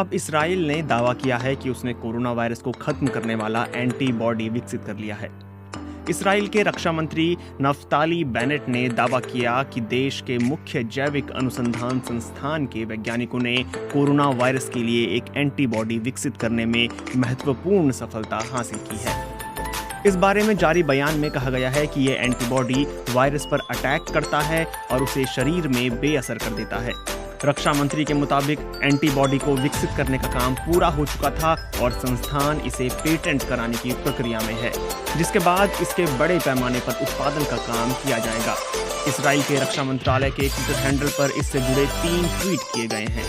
अब इसराइल ने दावा किया है कि उसने कोरोना वायरस को खत्म करने वाला एंटीबॉडी विकसित कर लिया है। इसराइल के रक्षा मंत्री नफ्ताली बेनेट ने दावा किया कि देश के मुख्य जैविक अनुसंधान संस्थान के वैज्ञानिकों ने कोरोना वायरस के लिए एक एंटीबॉडी विकसित करने में महत्वपूर्ण सफलता हासिल की है। इस बारे में जारी बयान में कहा गया है कि यह एंटीबॉडी वायरस पर अटैक करता है और उसे शरीर में बेअसर कर देता है। रक्षा मंत्री के मुताबिक एंटीबॉडी को विकसित करने का काम पूरा हो चुका था और संस्थान इसे पेटेंट कराने की प्रक्रिया में है, जिसके बाद इसके बड़े पैमाने पर उत्पादन का काम किया जाएगा। इसराइल के रक्षा मंत्रालय के ट्विटर हैंडल पर इससे जुड़े 3 ट्वीट किए गए हैं।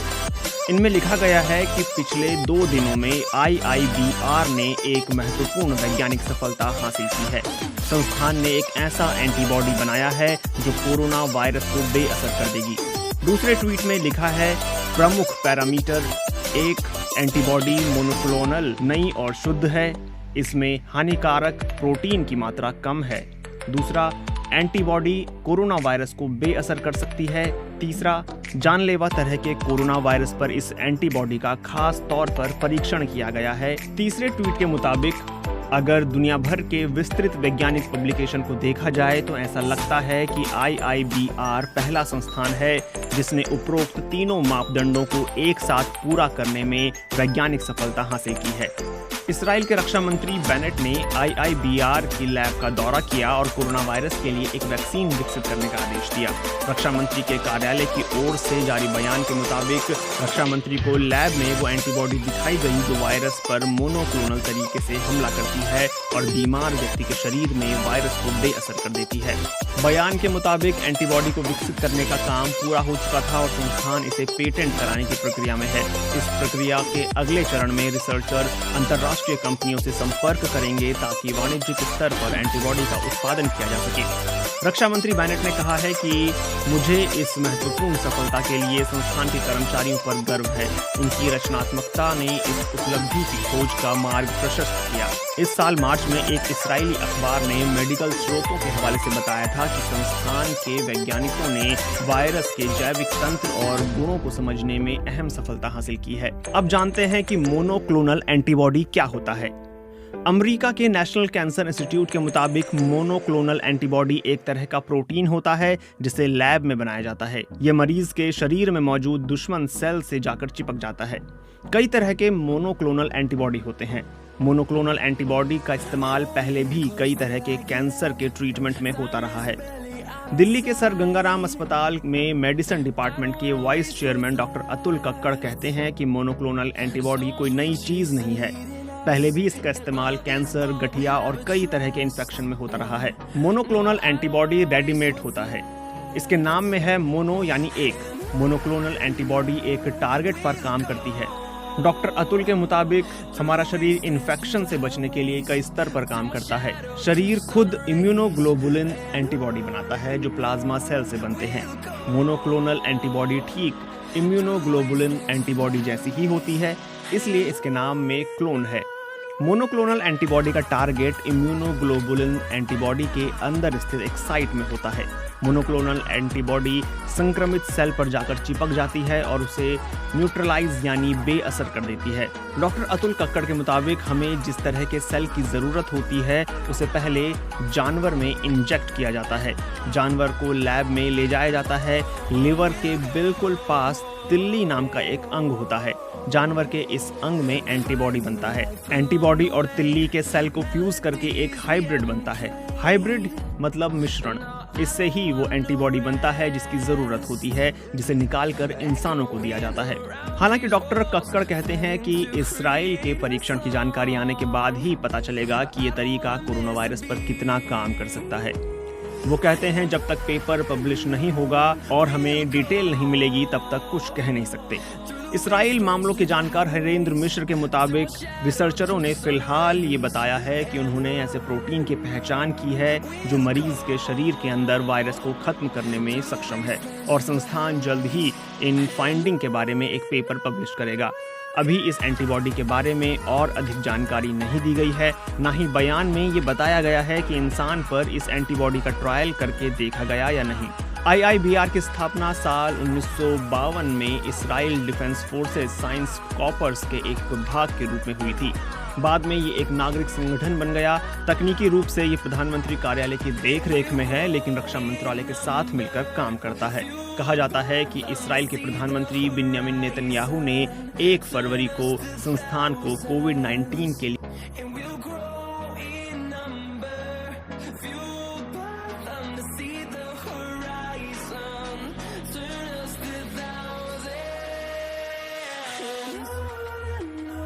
इनमें लिखा गया है कि पिछले 2 दिनों में IIBR ने एक महत्वपूर्ण वैज्ञानिक सफलता हासिल की है। संस्थान ने एक ऐसा एंटीबॉडी बनाया है जो कोरोना वायरस को बेअसर कर देगी। दूसरे ट्वीट में लिखा है, प्रमुख पैरामीटर 1 एंटीबॉडी मोनोक्लोनल नई और शुद्ध है, इसमें हानिकारक प्रोटीन की मात्रा कम है। दूसरा, एंटीबॉडी कोरोना वायरस को बेअसर कर सकती है। तीसरा, जानलेवा तरह के कोरोना वायरस पर इस एंटीबॉडी का खास तौर पर परीक्षण किया गया है। तीसरे ट्वीट के मुताबिक अगर दुनिया भर के विस्तृत वैज्ञानिक पब्लिकेशन को देखा जाए तो ऐसा लगता है कि IIBR पहला संस्थान है जिसने उपरोक्त तीनों मापदंडों को एक साथ पूरा करने में वैज्ञानिक सफलता हासिल की है। इसराइल के रक्षा मंत्री बेनेट ने IIBR की लैब का दौरा किया और कोरोना वायरस के लिए एक वैक्सीन विकसित करने का आदेश दिया। रक्षा मंत्री के कार्यालय की ओर से जारी बयान के मुताबिक रक्षा मंत्री को लैब में वो एंटीबॉडी दिखाई गई जो वायरस पर मोनोक्लोनल तरीके से हमला करती है और बीमार व्यक्ति के शरीर में वायरस को बेअसर कर देती है। बयान के मुताबिक एंटीबॉडी को विकसित करने का काम पूरा हो चुका था और संस्थान इसे पेटेंट कराने की प्रक्रिया में है। इस प्रक्रिया के अगले चरण में रिसर्चर अंतर्राष्ट्रीय कंपनियों से संपर्क करेंगे ताकि वाणिज्यिक स्तर पर एंटीबॉडी का उत्पादन किया जा सके। रक्षा मंत्री बेनेट ने कहा है कि मुझे इस महत्वपूर्ण सफलता के लिए संस्थान के कर्मचारियों पर गर्व है। उनकी रचनात्मकता ने इस उपलब्धि की खोज का मार्ग प्रशस्त किया। इस साल मार्च में एक इस्राएली अखबार ने मेडिकल स्रोतों के हवाले से बताया था कि संस्थान के वैज्ञानिकों ने वायरस के जैविक तंत्र और गुणों को समझने में अहम सफलता हासिल की है। अब जानते हैं कि मोनोक्लोनल एंटीबॉडी क्या होता है। अमेरिका के नेशनल कैंसर इंस्टीट्यूट के मुताबिक मोनोक्लोनल एंटीबॉडी एक तरह का प्रोटीन होता है जिसे लैब में बनाया जाता है। यह मरीज के शरीर में मौजूद दुश्मन सेल से जाकर चिपक जाता है। कई तरह के मोनोक्लोनल एंटीबॉडी होते हैं। मोनोक्लोनल एंटीबॉडी का इस्तेमाल पहले भी कई तरह के कैंसर के ट्रीटमेंट में होता रहा है। दिल्ली के सर गंगाराम अस्पताल में मेडिसिन डिपार्टमेंट के vice chairman doctor Atul Kakkar कहते हैं कि मोनोक्लोनल एंटीबॉडी कोई नई चीज नहीं है। पहले भी इसका इस्तेमाल कैंसर, गठिया और कई तरह के इन्फेक्शन में होता रहा है। मोनोक्लोनल एंटीबॉडी रेडीमेड होता है। इसके नाम में है मोनो यानी एक। मोनोक्लोनल एंटीबॉडी एक टारगेट पर काम करती है। डॉक्टर अतुल के मुताबिक हमारा शरीर इन्फेक्शन से बचने के लिए कई स्तर पर काम करता है। शरीर खुद इम्यूनोग्लोबुलिन एंटीबॉडी बनाता है जो प्लाज्मा सेल से बनते हैं। मोनोक्लोनल एंटीबॉडी ठीक इम्यूनोग्लोबुलिन एंटीबॉडी जैसी ही होती है, इसलिए इसके नाम में क्लोन है। मोनोक्लोनल एंटीबॉडी का टारगेट इम्यूनोग्लोबुलिन एंटीबॉडी के अंदर स्थित एक साइट में होता है। मोनोक्लोनल एंटीबॉडी संक्रमित सेल पर जाकर चिपक जाती है और उसे न्यूट्रलाइज यानी बेअसर कर देती है। डॉक्टर अतुल कक्कड़ के मुताबिक हमें जिस तरह के सेल की जरूरत होती है उसे पहले जानवर में इंजेक्ट किया जाता है। जानवर को लैब में ले जाया जाता है। लिवर के बिल्कुल पास तिल्ली नाम का एक अंग होता है। जानवर के इस अंग में एंटीबॉडी बनता है। एंटीबॉडी और तिल्ली के सेल को फ्यूज करके एक हाइब्रिड बनता है। हाइब्रिड मतलब मिश्रण। इससे ही वो एंटीबॉडी बनता है जिसकी जरूरत होती है, जिसे निकालकर इंसानों को दिया जाता है। हालांकि डॉक्टर कक्कड़ कहते हैं कि इस्राइल के परीक्षण की जानकारी आने के बाद ही पता चलेगा कि ये तरीका कोरोना वायरस पर कितना काम कर सकता है। वो कहते हैं जब तक पेपर पब्लिश नहीं होगा और हमें डिटेल नहीं मिलेगी तब तक कुछ कह नहीं सकते। इसराइल मामलों के जानकार हरेंद्र मिश्र के मुताबिक रिसर्चरों ने फिलहाल ये बताया है कि उन्होंने ऐसे प्रोटीन की पहचान की है जो मरीज के शरीर के अंदर वायरस को खत्म करने में सक्षम है और संस्थान जल्द ही इन फाइंडिंग के बारे में एक पेपर पब्लिश करेगा। अभी इस एंटीबॉडी के बारे में और अधिक जानकारी नहीं दी गई है। ना ही बयान में ये बताया गया है कि इंसान पर इस एंटीबॉडी का ट्रायल करके देखा गया या नहीं। IIBR की स्थापना साल 1952 में Israel defence forces science corps के एक भाग के रूप में हुई थी। बाद में ये एक नागरिक संगठन बन गया। तकनीकी रूप से ये प्रधानमंत्री कार्यालय की देखरेख में है, लेकिन रक्षा मंत्रालय के साथ मिलकर काम करता है। कहा जाता है कि इसराइल के प्रधानमंत्री बिन्यामिन नेतन्याहू ने 1 फरवरी को संस्थान को कोविड-19 के लिए